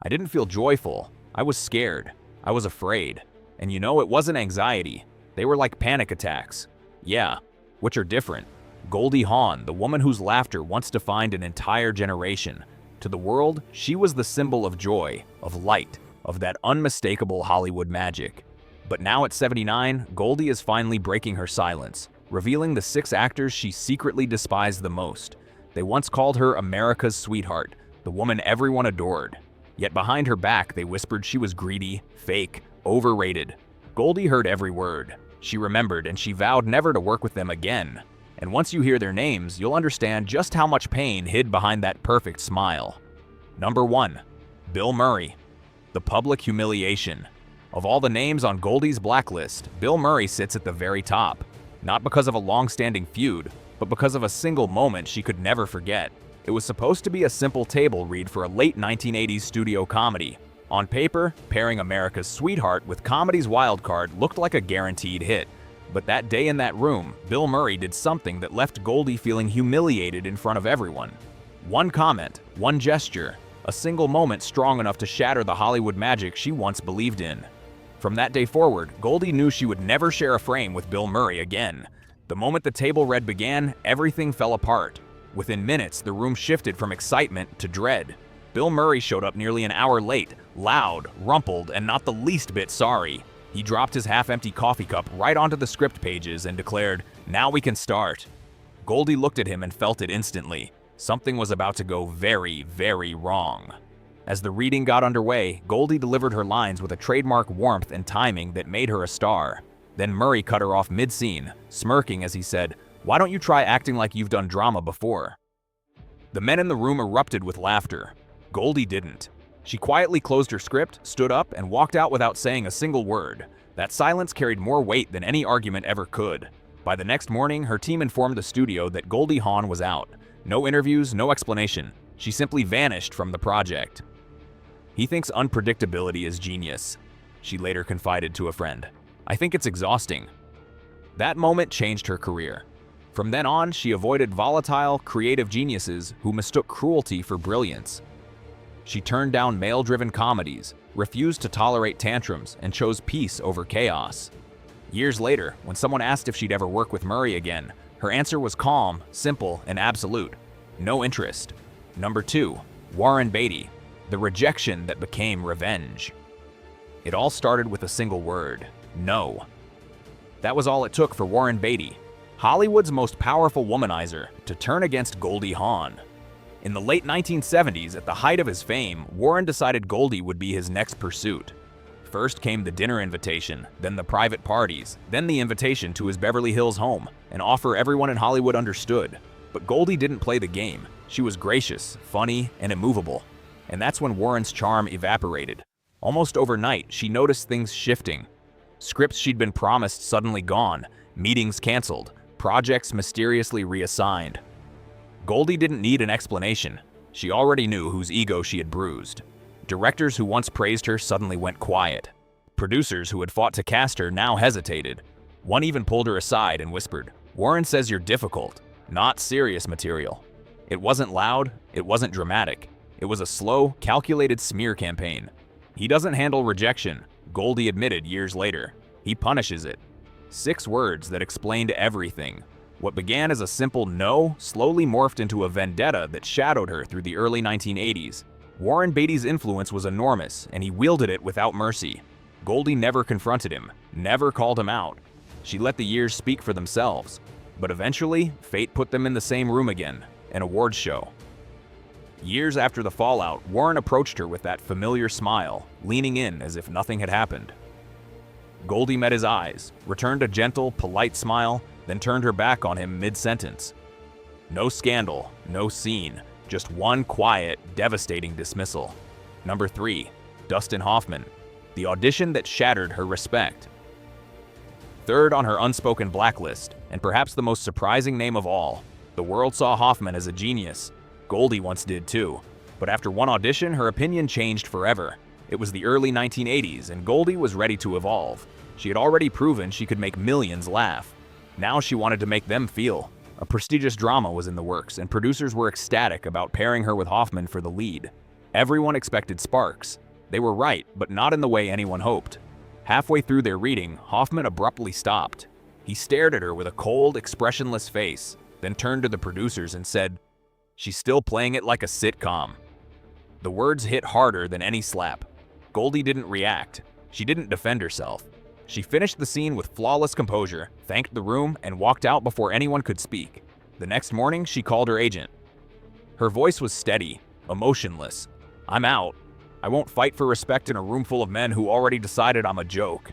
I didn't feel joyful. I was scared. I was afraid. And it wasn't anxiety. They were like panic attacks. Yeah, which are different. Goldie Hawn, the woman whose laughter once defined an entire generation. To the world, she was the symbol of joy, of light, of that unmistakable Hollywood magic. But now at 79, Goldie is finally breaking her silence, revealing the 6 actors she secretly despised the most. They once called her America's sweetheart, the woman everyone adored. Yet behind her back, they whispered she was greedy, fake, overrated. Goldie heard every word. She remembered, and she vowed never to work with them again. And once you hear their names, you'll understand just how much pain hid behind that perfect smile. Number 1. Bill Murray. The public humiliation. Of all the names on Goldie's blacklist, Bill Murray sits at the very top. Not because of a long-standing feud, but because of a single moment she could never forget. It was supposed to be a simple table read for a late 1980s studio comedy. On paper, pairing America's sweetheart with comedy's wild card looked like a guaranteed hit. But that day in that room, Bill Murray did something that left Goldie feeling humiliated in front of everyone. One comment, one gesture, a single moment strong enough to shatter the Hollywood magic she once believed in. From that day forward, Goldie knew she would never share a frame with Bill Murray again. The moment the table read began, everything fell apart. Within minutes, the room shifted from excitement to dread. Bill Murray showed up nearly an hour late, loud, rumpled, and not the least bit sorry. He dropped his half-empty coffee cup right onto the script pages and declared, "Now we can start." Goldie looked at him and felt it instantly. Something was about to go very, very wrong. As the reading got underway, Goldie delivered her lines with a trademark warmth and timing that made her a star. Then Murray cut her off mid-scene, smirking as he said, "Why don't you try acting like you've done drama before?" The men in the room erupted with laughter. Goldie didn't. She quietly closed her script, stood up, and walked out without saying a single word. That silence carried more weight than any argument ever could. By the next morning, her team informed the studio that Goldie Hawn was out. No interviews, no explanation. She simply vanished from the project. "He thinks unpredictability is genius," she later confided to a friend. "I think it's exhausting." That moment changed her career. From then on, she avoided volatile, creative geniuses who mistook cruelty for brilliance. She turned down male-driven comedies, refused to tolerate tantrums, and chose peace over chaos. Years later, when someone asked if she'd ever work with Murray again, her answer was calm, simple, and absolute. No interest. Number 2. Warren Beatty. The rejection that became revenge. It all started with a single word: no. That was all it took for Warren Beatty, Hollywood's most powerful womanizer, to turn against Goldie Hawn. In the late 1970s, at the height of his fame, Warren decided Goldie would be his next pursuit. First came the dinner invitation, then the private parties, then the invitation to his Beverly Hills home, an offer everyone in Hollywood understood. But Goldie didn't play the game. She was gracious, funny, and immovable. And that's when Warren's charm evaporated. Almost overnight, she noticed things shifting. Scripts she'd been promised suddenly gone, meetings canceled, projects mysteriously reassigned. Goldie didn't need an explanation. She already knew whose ego she had bruised. Directors who once praised her suddenly went quiet. Producers who had fought to cast her now hesitated. One even pulled her aside and whispered, "Warren says you're difficult, not serious material." It wasn't loud, it wasn't dramatic. It was a slow, calculated smear campaign. He doesn't handle rejection, Goldie admitted years later. He punishes it. 6 words that explained everything. What began as a simple no slowly morphed into a vendetta that shadowed her through the early 1980s. Warren Beatty's influence was enormous, and he wielded it without mercy. Goldie never confronted him, never called him out. She let the years speak for themselves. But eventually, fate put them in the same room again, an awards show. Years after the fallout, Warren approached her with that familiar smile, leaning in as if nothing had happened. Goldie met his eyes, returned a gentle, polite smile, then turned her back on him mid-sentence. No scandal, no scene, just one quiet, devastating dismissal. Number 3. Dustin Hoffman. The audition that shattered her respect. Third on her unspoken blacklist, and perhaps the most surprising name of all, the world saw Hoffman as a genius. Goldie once did too. But after one audition, her opinion changed forever. It was the early 1980s, and Goldie was ready to evolve. She had already proven she could make millions laugh. Now she wanted to make them feel. A prestigious drama was in the works, and producers were ecstatic about pairing her with Hoffman for the lead. Everyone expected sparks. They were right, but not in the way anyone hoped. Halfway through their reading, Hoffman abruptly stopped. He stared at her with a cold, expressionless face, then turned to the producers and said, "She's still playing it like a sitcom." The words hit harder than any slap. Goldie didn't react. She didn't defend herself. She finished the scene with flawless composure, thanked the room, and walked out before anyone could speak. The next morning, she called her agent. Her voice was steady, emotionless. "I'm out. I won't fight for respect in a room full of men who already decided I'm a joke."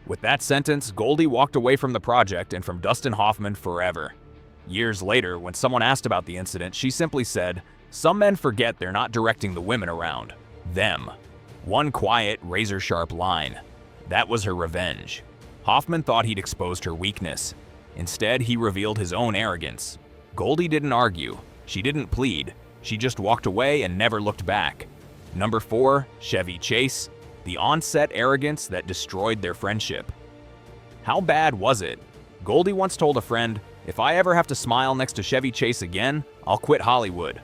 With that sentence, Goldie walked away from the project and from Dustin Hoffman forever. Years later, when someone asked about the incident, she simply said, "Some men forget they're not directing the women around them." One quiet, razor-sharp line. That was her revenge. Hoffman thought he'd exposed her weakness. Instead, he revealed his own arrogance. Goldie didn't argue. She didn't plead. She just walked away and never looked back. Number 4, Chevy Chase. The on-set arrogance that destroyed their friendship. How bad was it? Goldie once told a friend, "If I ever have to smile next to Chevy Chase again, I'll quit Hollywood."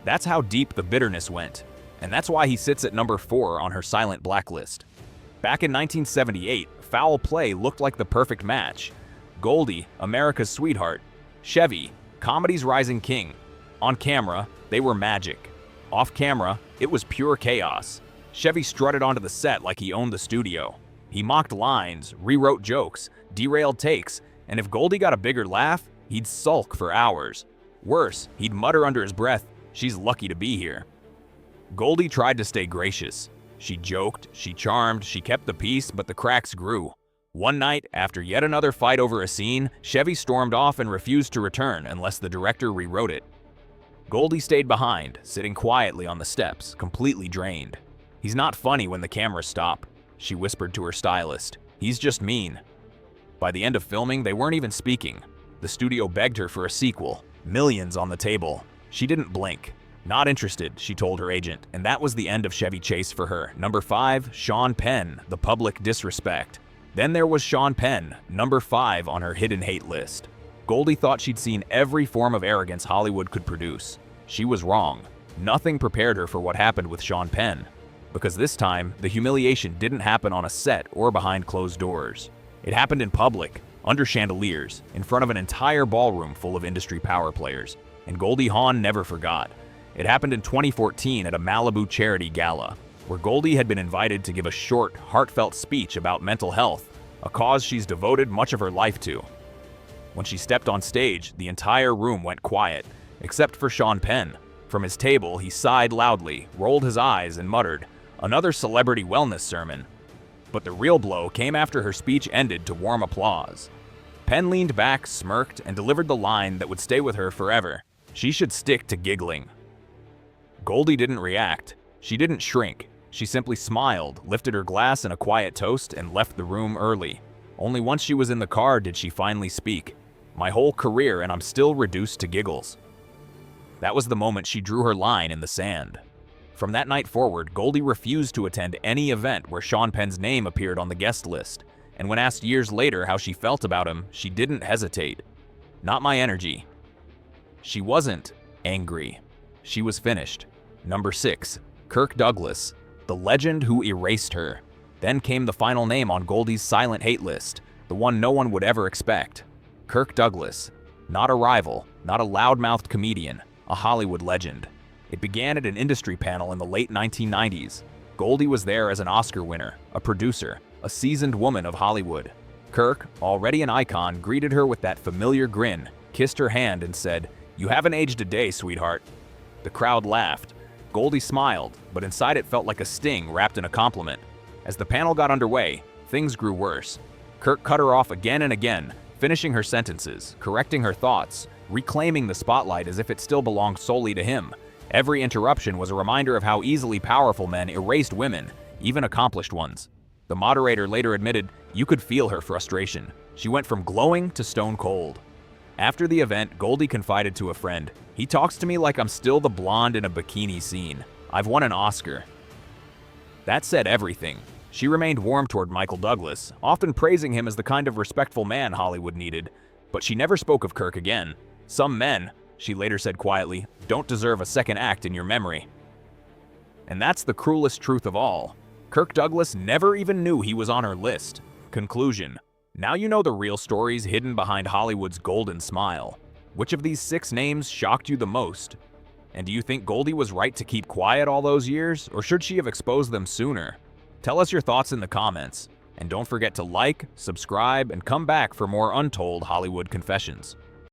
That's how deep the bitterness went. And that's why he sits at number 4 on her silent blacklist. Back in 1978, Foul Play looked like the perfect match. Goldie, America's sweetheart. Chevy, comedy's rising king. On camera, they were magic. Off camera, it was pure chaos. Chevy strutted onto the set like he owned the studio. He mocked lines, rewrote jokes, derailed takes, and if Goldie got a bigger laugh, he'd sulk for hours. Worse, he'd mutter under his breath, "She's lucky to be here." Goldie tried to stay gracious. She joked, she charmed, she kept the peace, but the cracks grew. One night, after yet another fight over a scene, Chevy stormed off and refused to return unless the director rewrote it. Goldie stayed behind, sitting quietly on the steps, completely drained. "He's not funny when the cameras stop," she whispered to her stylist. "He's just mean." By the end of filming, they weren't even speaking. The studio begged her for a sequel, millions on the table. She didn't blink. "Not interested," she told her agent, and that was the end of Chevy Chase for her. Number 5, Sean Penn, The Public Disrespect. Then there was Sean Penn, number 5 on her hidden hate list. Goldie thought she'd seen every form of arrogance Hollywood could produce. She was wrong. Nothing prepared her for what happened with Sean Penn. Because this time, the humiliation didn't happen on a set or behind closed doors. It happened in public, under chandeliers, in front of an entire ballroom full of industry power players. And Goldie Hawn never forgot. It happened in 2014 at a Malibu charity gala, where Goldie had been invited to give a short, heartfelt speech about mental health, a cause she's devoted much of her life to. When she stepped on stage, the entire room went quiet, except for Sean Penn. From his table, he sighed loudly, rolled his eyes, and muttered, "Another celebrity wellness sermon." But the real blow came after her speech ended to warm applause. Penn leaned back, smirked, and delivered the line that would stay with her forever. She should stick to giggling. Goldie didn't react. She didn't shrink. She simply smiled, lifted her glass in a quiet toast, and left the room early. Only once she was in the car did she finally speak. "My whole career, and I'm still reduced to giggles." That was the moment she drew her line in the sand. From that night forward, Goldie refused to attend any event where Sean Penn's name appeared on the guest list, and when asked years later how she felt about him, she didn't hesitate. "Not my energy." She wasn't angry. She was finished. Number 6, Kirk Douglas, the legend who erased her. Then came the final name on Goldie's silent hate list, the one no one would ever expect. Kirk Douglas. Not a rival, not a loudmouthed comedian, a Hollywood legend. It began at an industry panel in the late 1990s. Goldie was there as an Oscar winner, a producer, a seasoned woman of Hollywood. Kirk, already an icon, greeted her with that familiar grin, kissed her hand, and said, "You haven't aged a day, sweetheart." The crowd laughed. Goldie smiled, but inside it felt like a sting wrapped in a compliment. As the panel got underway, things grew worse. Kirk cut her off again and again, finishing her sentences, correcting her thoughts, reclaiming the spotlight as if it still belonged solely to him. Every interruption was a reminder of how easily powerful men erased women, even accomplished ones. The moderator later admitted, "You could feel her frustration. She went from glowing to stone cold." After the event, Goldie confided to a friend, "He talks to me like I'm still the blonde in a bikini scene. I've won an Oscar." That said everything. She remained warm toward Michael Douglas, often praising him as the kind of respectful man Hollywood needed. But she never spoke of Kirk again. "Some men," she later said quietly, "don't deserve a second act in your memory." And that's the cruelest truth of all. Kirk Douglas never even knew he was on her list. Conclusion. Now you know the real stories hidden behind Hollywood's golden smile. Which of these 6 names shocked you the most? And do you think Goldie was right to keep quiet all those years, or should she have exposed them sooner? Tell us your thoughts in the comments. And don't forget to like, subscribe, and come back for more Untold Hollywood Confessions.